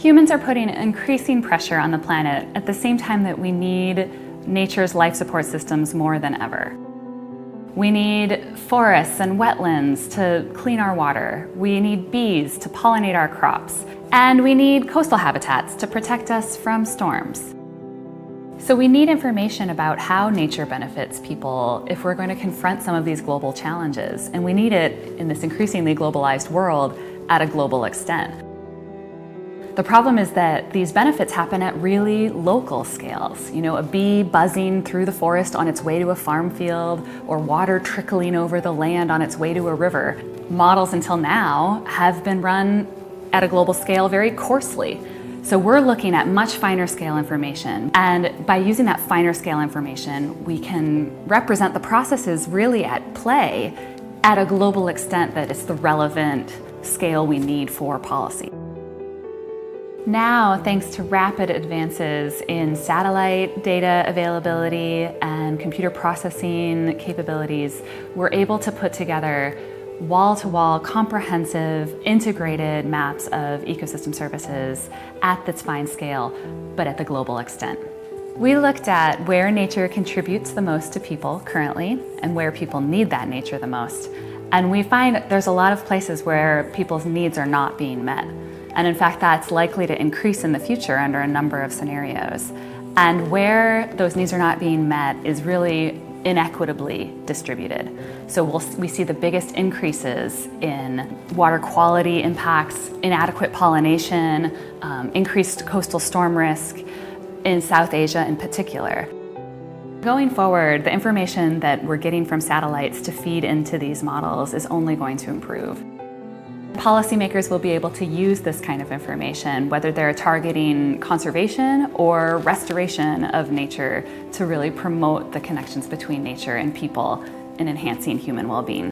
Humans are putting increasing pressure on the planet at the same time that we need nature's life support systems more than ever. We need forests and wetlands to clean our water. We need bees to pollinate our crops. And we need coastal habitats to protect us from storms. So we need information about how nature benefits people if we're going to confront some of these global challenges. And we need it in this increasingly globalized world at a global extent. The problem is that these benefits happen at really local scales. You know, a bee buzzing through the forest on its way to a farm field, or water trickling over the land on its way to a river. Models until now have been run at a global scale very coarsely. So we're looking at much finer scale information. And by using that finer scale information, we can represent the processes really at play at a global extent that is the relevant scale we need for policy. Now, thanks to rapid advances in satellite data availability and computer processing capabilities, we're able to put together wall-to-wall, comprehensive, integrated maps of ecosystem services at this fine scale, but at the global extent. We looked at where nature contributes the most to people currently and where people need that nature the most. And we find that there's a lot of places where people's needs are not being met. And in fact, that's likely to increase in the future under a number of scenarios. And where those needs are not being met is really inequitably distributed. So we see the biggest increases in water quality impacts, inadequate pollination, increased coastal storm risk in South Asia in particular. Going forward, the information that we're getting from satellites to feed into these models is only going to improve. Policymakers will be able to use this kind of information, whether they're targeting conservation or restoration of nature, to really promote the connections between nature and people in enhancing human well-being.